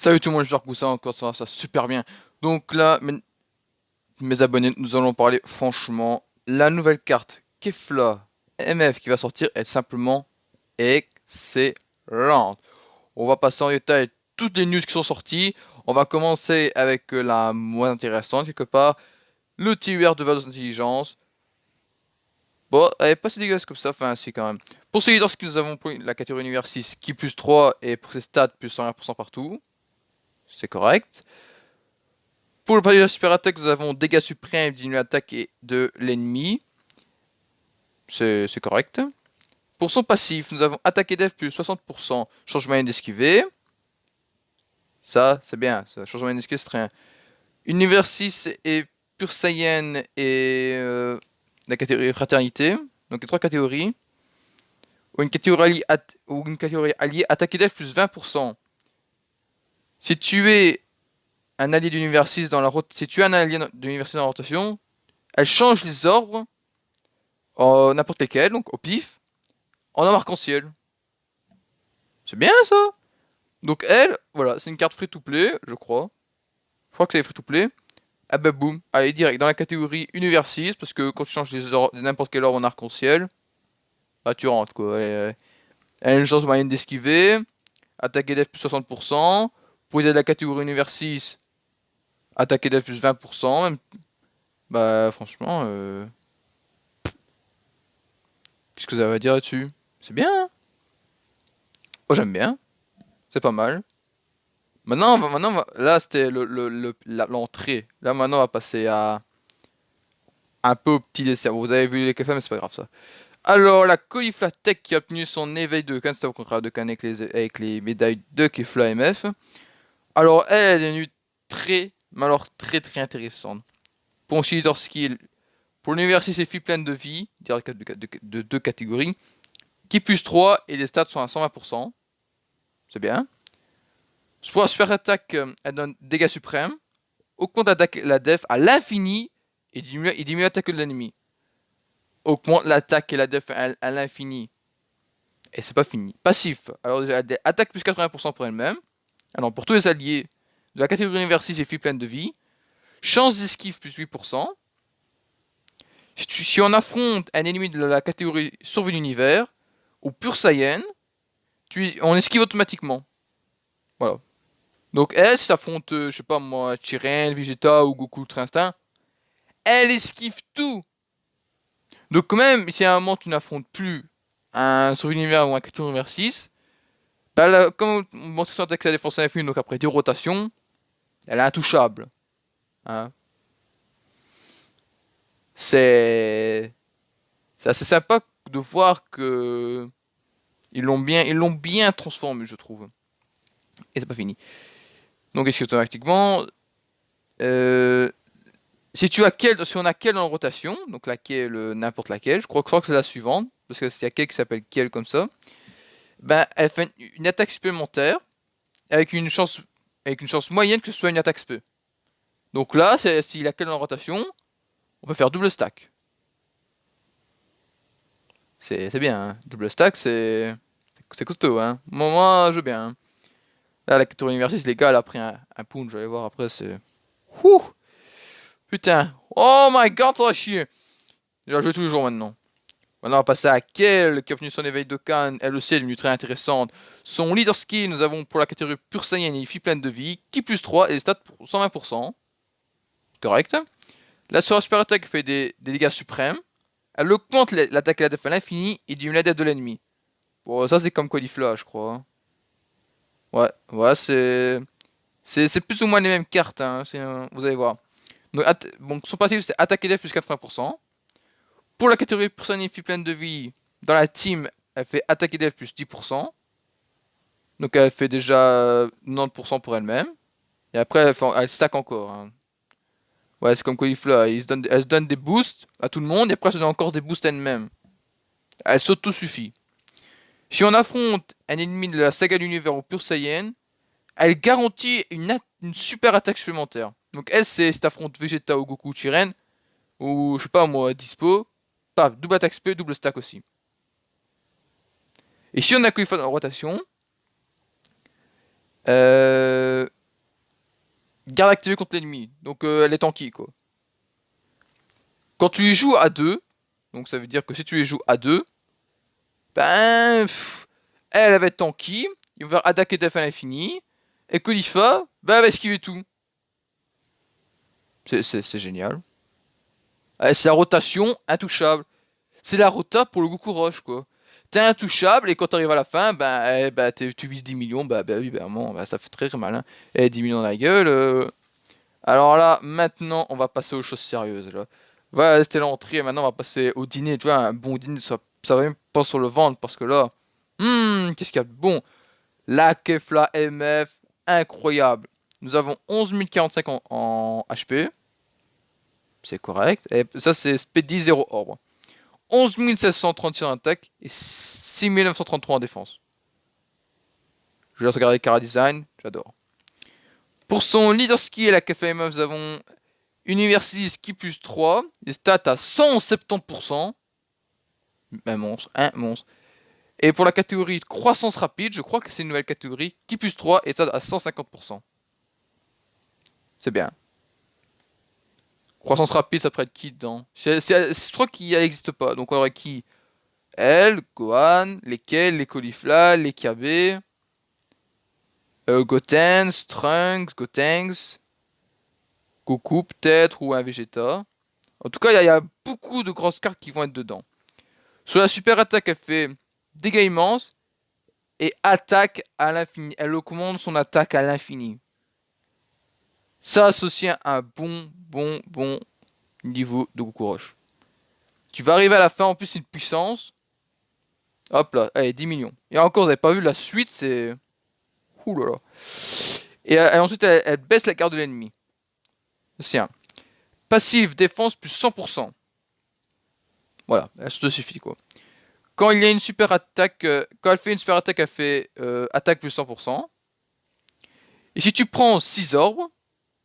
Salut tout le monde, j'espère que vous savez encore ça super bien. Donc là, mes abonnés, nous allons parler franchement. La nouvelle carte Kefla MF qui va sortir est simplement excellente. On va passer en détail toutes les news qui sont sorties. On va commencer avec la moins intéressante quelque part. Le TUR de Vados Intelligence. Bon, elle est pas si dégueulasse comme ça, enfin si quand même. Pour ces leaders que nous avons pour la catégorie univers 6 qui plus 3 et pour ses stats plus 101% partout. C'est correct. Pour le palier de la super attaque, nous avons dégâts suprêmes, diminue l'attaque de l'ennemi. C'est correct. Pour son passif, nous avons attaque et def plus 60%, changement d'esquiver. Ça, c'est bien. Ça, changement d'esquiver, c'est très bien. Univers 6 et pure Saiyan et la catégorie fraternité. Donc les trois catégories. Ou une catégorie alliée, attaque et def plus 20%. Si tu es un allié d'univers 6 dans la si tu es un allié d'univers 6 dans la rotation, elle change les ordres n'importe lesquels, donc au pif, en un arc-en-ciel. C'est bien ça. Donc elle, voilà, c'est une carte free-to-play, je crois. Je crois que c'est free-to-play. Ah bah boum, allez direct dans la catégorie Univers 6, parce que quand tu changes n'importe quel ordre en arc-en-ciel, bah tu rentres quoi. Elle a une chance moyenne d'esquiver, attaque et def plus 60%. Pour les de la catégorie Univers 6, attaque et def plus 20%. Même, bah franchement, qu'est-ce que ça va dire là-dessus? C'est bien, hein. Oh j'aime bien, c'est pas mal. Là c'était l'entrée. Là maintenant on va passer à un peu au petit dessert. Vous avez vu les cafés, mais c'est pas grave ça. Alors la Caulifla Tech qui a obtenu son éveil de Khan, c'était au contraire de Khan avec les médailles de Kefla MF. Alors elle est venue très, mais alors très intéressante. Pour son leader skill, pour l'univers 6 et filles pleine de vie, de deux catégories, qui plus 3 et les stats sont à 120%. C'est bien. Pour la super attaque, elle donne dégâts suprêmes. Augmente la def à l'infini et diminue l'attaque de l'ennemi. Augmente l'attaque et la def à l'infini. Et c'est pas fini. Passif. Alors déjà, attaque plus 80% pour elle-même. Alors pour tous les alliés de la catégorie univers 6 et filles pleine de vie. Chance d'esquive plus 8%. Si on affronte un ennemi de la catégorie survie d'univers ou pur Saiyan, on esquive automatiquement. Voilà. Donc elle, si ça affronte, je sais pas moi, Chiren, Vegeta ou Goku Ultra Instinct, elle esquive tout. Donc quand même, si à un moment tu n'affrontes plus un survie-univers ou un catégorie univers 6, bah là, comme mon son attaque sa défense infinie, donc après 10 rotations, elle est intouchable. Hein. C'est assez sympa de voir que ils l'ont bien transformé, je trouve. Et c'est pas fini. Donc est-ce que automatiquement, euh, si on a quelle en rotation, donc laquelle, n'importe laquelle, je crois que c'est la suivante, parce que s'il y a quelle qui s'appelle quelle comme ça, ben elle fait une attaque supplémentaire avec une chance moyenne que ce soit une attaque spé. Donc là, s'il a quelle en rotation, on peut faire double stack. C'est bien, hein. Double stack, c'est costaud, hein. Moi, je veux bien. Hein. Là, la catégorie université, les gars, elle a pris un punch, j'allais voir après, c'est. Ouh, putain. Oh my god, ça va chier. Je vais jouer tous les jours maintenant. Maintenant, on va passer à Kel, qui a obtenu son éveil de Khan. Elle aussi est devenue très intéressante. Son leader skill, nous avons pour la catégorie pure Saiyan et fille pleine de vie, qui plus 3 et des stats pour 120%. Correct. La super attaque fait des dégâts suprêmes. Elle augmente l'attaque et la def à l'infini et diminue la def de l'ennemi. Bon, ça c'est comme Caulifla, je crois. Hein. Ouais, c'est plus ou moins les mêmes cartes, hein, vous allez voir. Donc son passif c'est attaque et def plus 80%. Pour la catégorie personnifie pleine de vie, dans la team, elle fait attaque et def plus 10%. Donc elle fait déjà 90% pour elle-même. Et après, elle stack encore. Hein. Ouais, c'est comme Caulifla, elle se donne des boosts à tout le monde et après elle se donne encore des boosts elle-même. Elle s'auto-suffit. Si on affronte un ennemi de la saga de l'univers au pur Saiyan, elle garantit une super attaque supplémentaire. Donc elle, c'est si t'affrontes Vegeta ou Goku ou Chiren, ou je sais pas moi, Dispo, paf, double attaque SP, double stack aussi. Et si on a Caulifla en rotation, garde activée contre l'ennemi. Donc elle est tanky quoi. Quand tu y joues à 2, donc ça veut dire que si tu les joues à 2, ben elle va être tanky, il va faire attaque et def à l'infini, et Khalifa, ben elle va esquiver tout. C'est génial. C'est la rotation intouchable. C'est la rota pour le Goku Rush quoi. T'es intouchable et quand t'arrives à la fin, tu vises 10 millions, oui, bon, ça fait très mal. Hein. Et 10 millions dans la gueule. Alors là, maintenant, on va passer aux choses sérieuses. Là. Voilà, c'était l'entrée, maintenant on va passer au dîner. Tu vois, un bon dîner, ça va même pas sur le ventre parce que là, qu'est-ce qu'il y a de bon? La Kefla MF, incroyable. Nous avons 11 045 en HP. C'est correct. Et ça, c'est Speedy 0 orbe. 11 736 en attaque et 6 933 en défense. Je vais regarder Cara Design, j'adore. Pour son leader skill, la KFMF, nous avons University Ski plus 3, les stats à 170%. Un monstre, un monstre. Et pour la catégorie croissance rapide, je crois que c'est une nouvelle catégorie, qui plus 3 et stats à 150%. C'est bien. Croissance rapide, ça pourrait être qui dedans? Je crois qu'il n'existe pas, donc on aurait qui? Elle, Gohan, lesquels, les Caulifla, les Kiabe, Goten, Trunks, Gotenks, Goku peut-être, ou un Vegeta. En tout cas, il y a beaucoup de grosses cartes qui vont être dedans. Sur la super attaque, elle fait dégâts immenses et attaque à l'infini. Elle augmente son attaque à l'infini. Ça associé à un bon niveau de Goku Rush. Tu vas arriver à la fin, en plus c'est une puissance. Hop là, allez, 10 millions. Et encore, vous n'avez pas vu la suite, c'est... Ouh là là. Et ensuite, elle baisse la garde de l'ennemi. C'est un. Passive, défense plus 100%. Voilà, ça te suffit quoi. Quand il y a une super attaque, quand elle fait une super attaque, elle fait attaque plus 100%. Et si tu prends 6 orbes,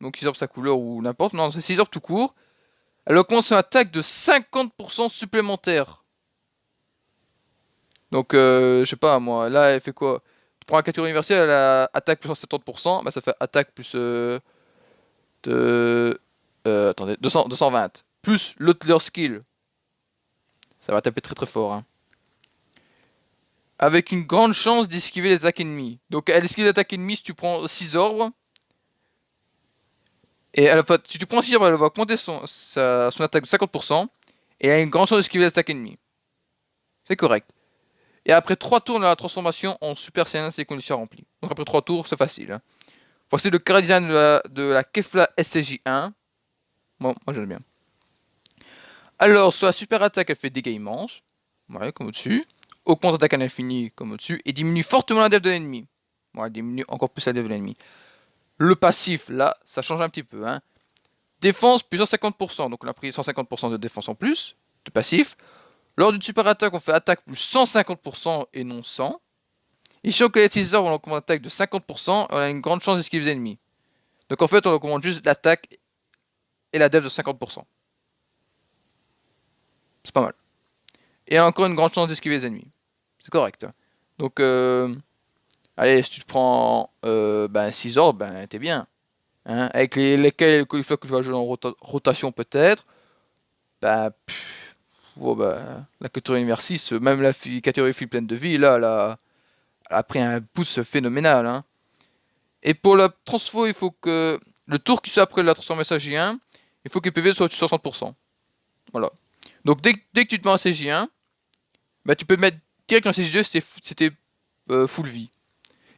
donc 6 orbes sa couleur ou n'importe, non, c'est 6 orbes tout court, elle augmente son attaque de 50% supplémentaire. Donc, je sais pas moi, là elle fait quoi? Tu prends la catégorie universelle, elle a attaque plus 170%, bah ça fait attaque plus attendez, 220. Plus l'autre leur skill. Ça va taper très très fort. Hein. Avec une grande chance d'esquiver les attaques ennemies. Donc elle esquive les attaques ennemies si tu prends 6 orbes. Et si tu prends 6 orbes, elle va augmenter son attaque de 50%. Et elle a une grande chance d'esquiver les attaques ennemies. C'est correct. Et après 3 tours de la transformation en Super Saiyan, c'est les conditions remplies. Donc après 3 tours, c'est facile. Hein. Voici le carré design de la Kefla SCJ1. Bon, moi j'aime bien. Alors, sur la super attaque, elle fait dégâts immenses. Ouais, comme au-dessus. Augmente attaque à l'infini, comme au-dessus. Et diminue fortement la def de l'ennemi. Ouais, diminue encore plus la def de l'ennemi. Le passif, là, ça change un petit peu. Hein. Défense, plus 150%. Donc on a pris 150% de défense en plus, de passif. Lors d'une super attaque, on fait attaque plus 150% et non 100. Ici, au Teaser, on augmente attaque de 50%. On a une grande chance d'esquiver les ennemis. Donc en fait, on augmente juste l'attaque et la def de 50%. C'est pas mal. Et encore une grande chance d'esquiver les ennemis. C'est correct. Donc, allez, si tu te prends 6 orbes, t'es bien. Hein, avec lesquels les cauliflots que tu vas jouer en rotation peut-être, la catégorie numéro 6, même la catégorie fille pleine de vie, là, elle a pris un boost phénoménal. Hein. Et pour la transfo, il faut que le tour qui suit après la transformation J1, il faut que les PV soient sur 60%. Voilà. Donc dès que tu te mets en CJ1, tu peux mettre direct en CJ2 c'était full vie.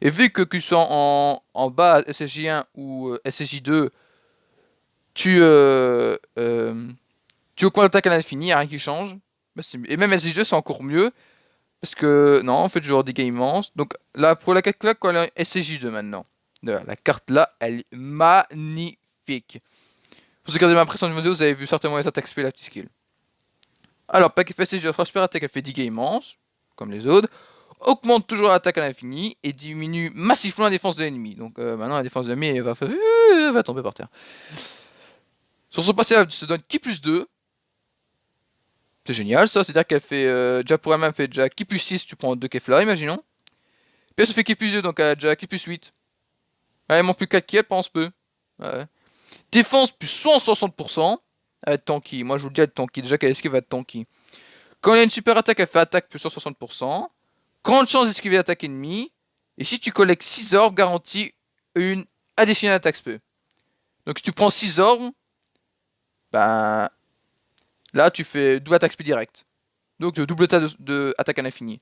Et vu que tu sois en bas SSJ1 ou SSJ2, tu augmentes l'attaque à l'infini, rien qui change. Et même SSJ2 c'est encore mieux. Parce que, non, on fait toujours des dégâts immenses. Donc là, pour la carte là, elle est SSJ2 maintenant. La carte là, elle est magnifique. Pour ceux qui regardez ma précédente vidéo, vous avez vu certainement les attaques spé, la petite skill. Alors, pack FSJ, la super attaque, elle fait 10 dégâts immenses, comme les autres. Augmente toujours l'attaque à l'infini et diminue massivement la défense de l'ennemi. Donc maintenant, la défense de l'ennemi, elle va tomber par terre. Sur son passé, elle se donne ki plus 2. C'est génial ça, c'est-à-dire qu'elle fait, déjà pour elle-même, fait déjà ki plus 6, tu prends 2 Kefla, imaginons. Puis elle se fait ki plus 2, donc elle a déjà ki plus 8. Elle manque plus 4 ki, elle pense peu. Ouais. Défense plus 160%. Elle va être tanky. Moi, je vous le dis, elle est tanky. Déjà qu'elle esquive, elle va être tanky. Quand il y a une super attaque, elle fait attaque plus 160%. Grande chance d'esquiver l'attaque ennemie. Et si tu collectes 6 orbes, garantie une additionnelle attaque SP. Donc si tu prends 6 orbes, ben là tu fais double attaque SP direct. Donc double état de attaque à l'infini.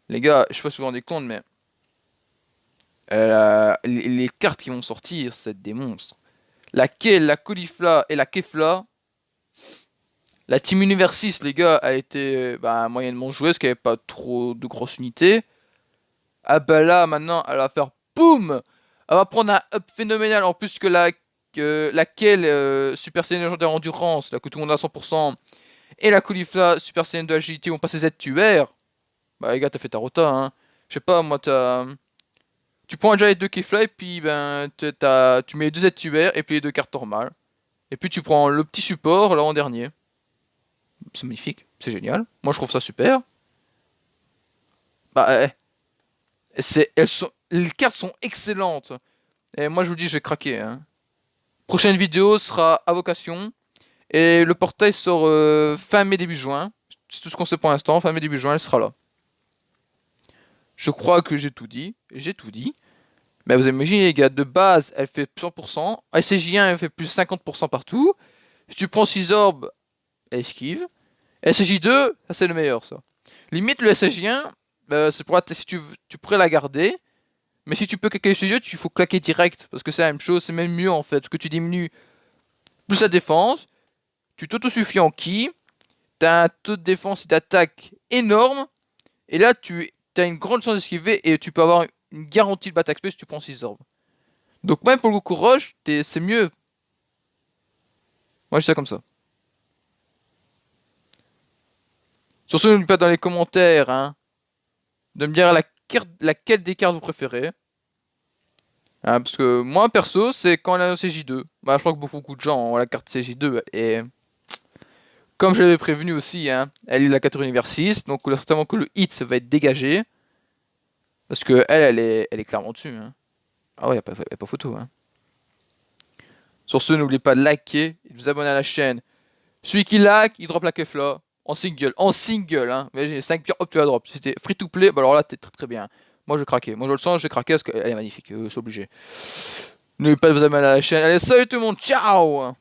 Les gars, je sais pas si vous vous rendez compte, mais les cartes qui vont sortir, c'est des monstres. Laquelle, la Caulifla et la Kefla. La Team Universis, les gars, a été moyennement jouée parce qu'il n'y avait pas trop de grosses unités. Ah bah là, maintenant, elle va faire BOUM! Elle va prendre un up phénoménal en plus que laquelle Super Saiyan légendaire endurance, là que tout le monde a à 100%, et la Caulifla Super Saiyan de agilité vont passer Z-tuaire. Bah les gars, t'as fait ta rota, hein. Je sais pas, moi, tu prends déjà les deux Kefla et puis tu mets les deux Z-tuaires et puis les deux cartes normales. Et puis tu prends le petit support là en dernier. C'est magnifique, c'est génial. Moi je trouve ça super. Bah, les cartes sont excellentes. Et moi je vous dis, j'ai craqué. Hein. Prochaine vidéo sera Avocation. Et le portail sort fin mai, début juin. C'est tout ce qu'on sait pour l'instant. Fin mai, début juin, elle sera là. Je crois que j'ai tout dit. J'ai tout dit. Mais vous imaginez, les gars, de base, elle fait 100%. SCJ1, elle fait plus 50% partout. Si tu prends 6 orbes, elle esquive. SCJ2, ça c'est le meilleur, ça. Limite, le SCJ1, c'est pour si tu pourrais la garder. Mais si tu peux claquer le SCJ2, il faut claquer direct. Parce que c'est la même chose, c'est même mieux en fait. Que tu diminues plus la défense. Tu t'autosuffis en ki. T'as un taux de défense et d'attaque énorme. Et là, tu as une grande chance d'esquiver et tu peux avoir une garantie de batte XP si tu prends 6 orbes. Donc même pour le Goku Rush, c'est mieux. Moi je dis ça comme ça. Sur ce, n'oubliez pas dans les commentaires hein, de me dire laquelle des cartes vous préférez. Hein, parce que moi perso, c'est quand elle a CJ2. Bah, je crois que beaucoup de gens ont la carte CJ2 et comme je l'avais prévenu aussi, hein, elle est la catégorie univers 6, donc certainement que le hit va être dégagé. Parce que elle est clairement dessus. Hein. Ah ouais, y a pas photo. Hein. Sur ce, n'oubliez pas de liker et de vous abonner à la chaîne. Celui qui like, il drop la Kefla en single. En single, hein. J'ai 5 pierres, hop, tu la drop. Si c'était free to play, bah alors là, t'es très très bien. Moi, je craquais. Moi, je le sens, j'ai craqué parce qu'elle est magnifique. C'est obligé. N'oubliez pas de vous abonner à la chaîne. Allez, salut tout le monde, ciao!